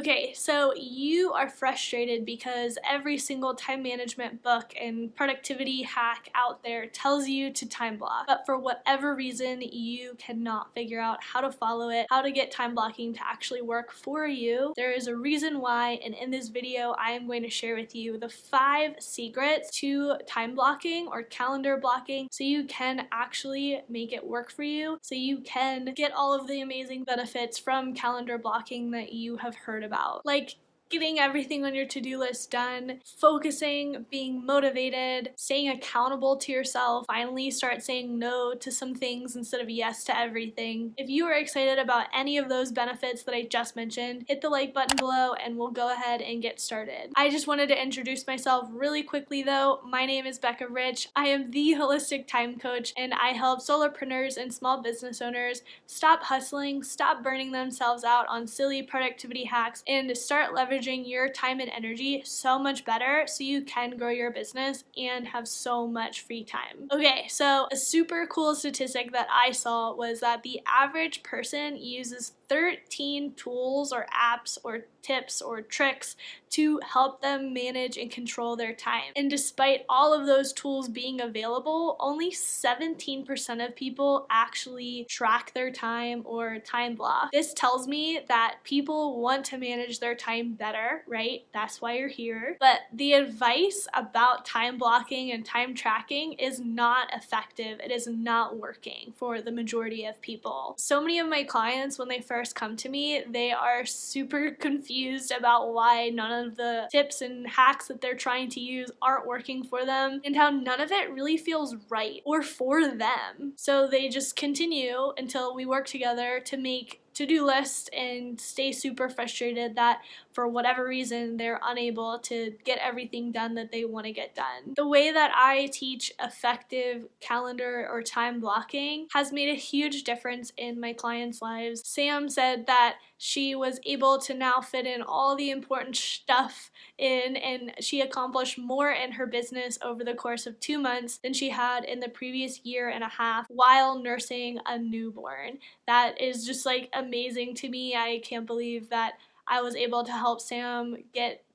Okay, so you are frustrated because every single time management book and productivity hack out there tells you to time block, but for whatever reason you cannot figure out how to follow it, how to get time blocking to actually work for you. There is a reason why, and in this video I am going to share with you the 5 secrets to time blocking or calendar blocking so you can actually make it work for you, so you can get all of the amazing benefits from calendar blocking that you have heard about. Like getting everything on your to-do list done, focusing, being motivated, staying accountable to yourself, finally start saying no to some things instead of yes to everything. If you are excited about any of those benefits that I just mentioned, hit the like button below and we'll go ahead and get started. I just wanted to introduce myself really quickly though. My name is Becca Rich. I am the holistic time coach and I help solopreneurs and small business owners stop hustling, stop burning themselves out on silly productivity hacks, and start leveraging your time and energy so much better so you can grow your business and have so much free time. Okay, so a super cool statistic that I saw was that the average person uses 13 tools or apps or tips or tricks to help them manage and control their time. And despite all of those tools being available, only 17% of people actually track their time or time block. This tells me that people want to manage their time better, right? That's why you're here. But the advice about time blocking and time tracking is not effective. It is not working for the majority of people. So many of my clients, when they first come to me, they are super confused about why none of the tips and hacks that they're trying to use aren't working for them and how none of it really feels right or for them. So they just continue until we work together to make to-do list and stay super frustrated that for whatever reason they're unable to get everything done that they want to get done. The way that I teach effective calendar or time blocking has made a huge difference in my clients' lives. Sam said that she was able to now fit in all the important stuff in, and she accomplished more in her business over the course of 2 months than she had in the previous year and a half while nursing a newborn. That is just like amazing to me. I can't believe that I was able to help Sam get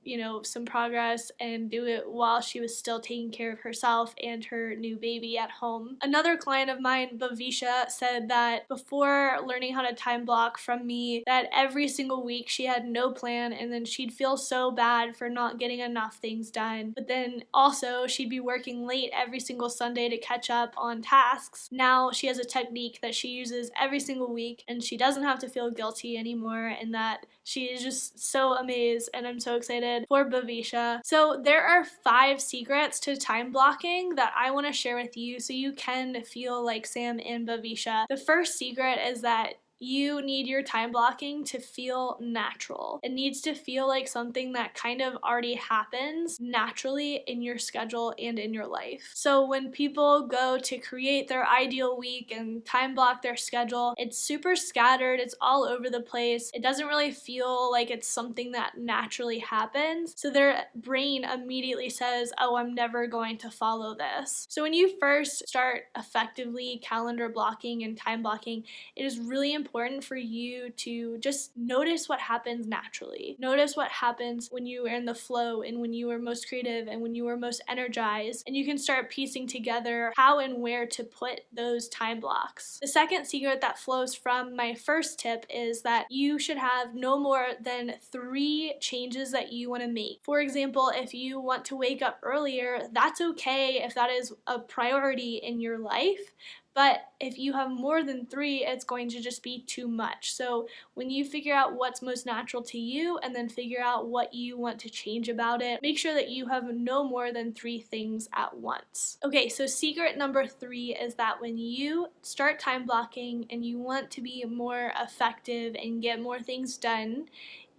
some progress and do it while she was still taking care of herself and her new baby at home. Another client of mine, Bavisha, said that before learning how to time block from me, that every single week she had no plan and then she'd feel so bad for not getting enough things done. But then also she'd be working late every single Sunday to catch up on tasks. Now she has a technique that she uses every single week and she doesn't have to feel guilty anymore, and that she is just so amazed, and I'm so excited for Bavisha. So there are 5 secrets to time blocking that I want to share with you so you can feel like Sam and Bavisha. The first secret is that you need your time blocking to feel natural. It needs to feel like something that kind of already happens naturally in your schedule and in your life. So when people go to create their ideal week and time block their schedule, it's super scattered, it's all over the place. It doesn't really feel like it's something that naturally happens. So their brain immediately says, oh, I'm never going to follow this. So when you first start effectively calendar blocking and time blocking, it is really important for you to just notice what happens naturally. Notice what happens when you are in the flow and when you are most creative and when you are most energized, and you can start piecing together how and where to put those time blocks. The second secret that flows from my first tip is that you should have no more than 3 changes that you want to make. For example, if you want to wake up earlier, that's okay if that is a priority in your life. But if you have more than 3, it's going to just be too much. So when you figure out what's most natural to you and then figure out what you want to change about it, make sure that you have no more than 3 things at once. Okay, so secret number 3 is that when you start time blocking and you want to be more effective and get more things done,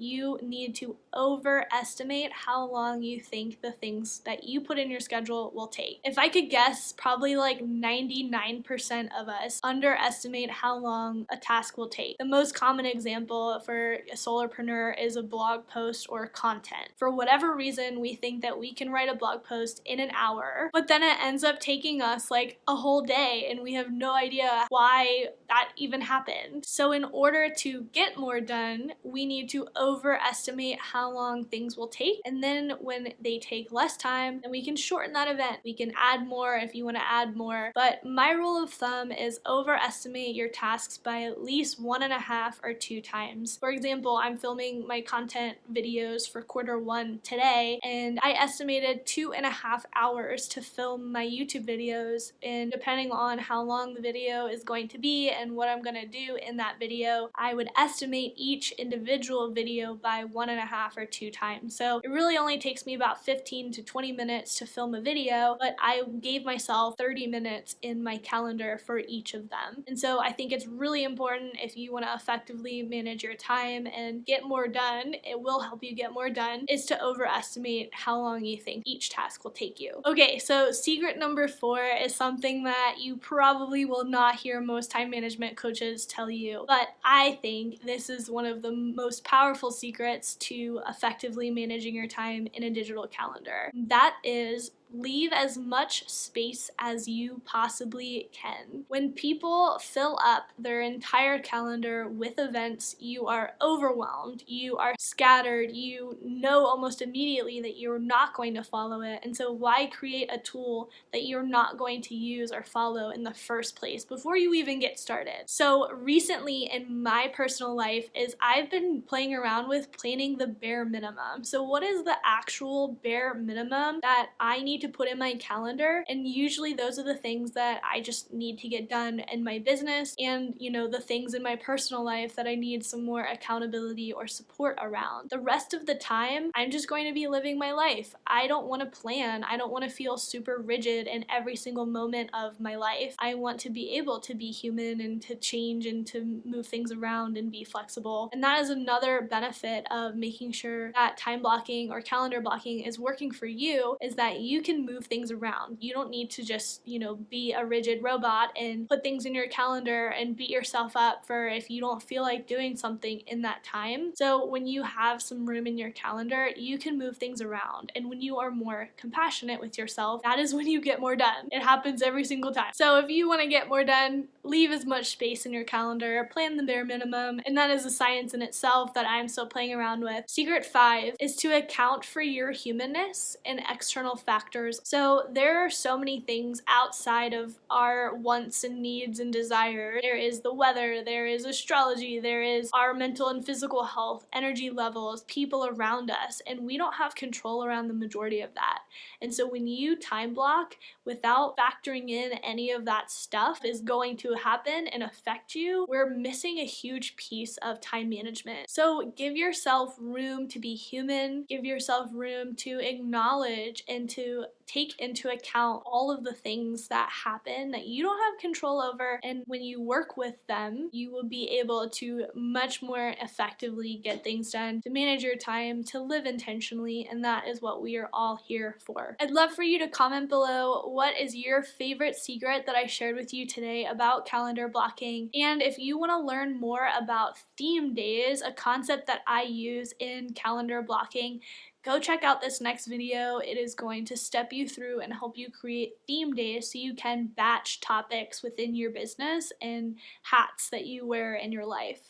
you need to overestimate how long you think the things that you put in your schedule will take. If I could guess, probably like 99% of us underestimate how long a task will take. The most common example for a solopreneur is a blog post or content. For whatever reason, we think that we can write a blog post in an hour, but then it ends up taking us like a whole day and we have no idea why that even happened. So in order to get more done, we need to overestimate how long things will take, and then when they take less time, then we can shorten that event. We can add more if you want to add more, but my rule of thumb is overestimate your tasks by at least 1.5 or 2 times. For example, I'm filming my content videos for Q1 today, and I estimated 2.5 hours to film my YouTube videos, and depending on how long the video is going to be and what I'm going to do in that video, I would estimate each individual video by 1.5 or 2 times. So it really only takes me about 15 to 20 minutes to film a video, but I gave myself 30 minutes in my calendar for each of them. And so I think it's really important, if you want to effectively manage your time and get more done, it will help you get more done, is to overestimate how long you think each task will take you. Okay, so secret number 4 is something that you probably will not hear most time management coaches tell you, but I think this is one of the most powerful secrets to effectively managing your time in a digital calendar. That is, leave as much space as you possibly can. When people fill up their entire calendar with events, you are overwhelmed, you are scattered, you know almost immediately that you're not going to follow it, and so why create a tool that you're not going to use or follow in the first place before you even get started? So recently in my personal life is I've been playing around with planning the bare minimum. So what is the actual bare minimum that I need to put in my calendar? And usually those are the things that I just need to get done in my business, and the things in my personal life that I need some more accountability or support around. The rest of the time, I'm just going to be living my life. I don't want to plan. I don't want to feel super rigid in every single moment of my life. I want to be able to be human and to change and to move things around and be flexible. And that is another benefit of making sure that time blocking or calendar blocking is working for you, is that you can move things around. You don't need to just, be a rigid robot and put things in your calendar and beat yourself up for if you don't feel like doing something in that time. So when you have some room in your calendar, you can move things around. And when you are more compassionate with yourself, that is when you get more done. It happens every single time. So if you want to get more done, leave as much space in your calendar, plan the bare minimum, and that is a science in itself that I'm still playing around with. Secret 5 is to account for your humanness and external factors. So there are so many things outside of our wants and needs and desires. There is the weather, there is astrology, there is our mental and physical health, energy levels, people around us, and we don't have control around the majority of that. And so when you time block without factoring in any of that stuff is going to happen and affect you, we're missing a huge piece of time management. So give yourself room to be human, give yourself room to acknowledge and to take into account all of the things that happen that you don't have control over, and when you work with them, you will be able to much more effectively get things done, to manage your time, to live intentionally, and that is what we are all here for. I'd love for you to comment below what is your favorite secret that I shared with you today about calendar blocking, and if you want to learn more about theme days, a concept that I use in calendar blocking, go check out this next video. It is going to step you through and help you create theme days so you can batch topics within your business and hats that you wear in your life.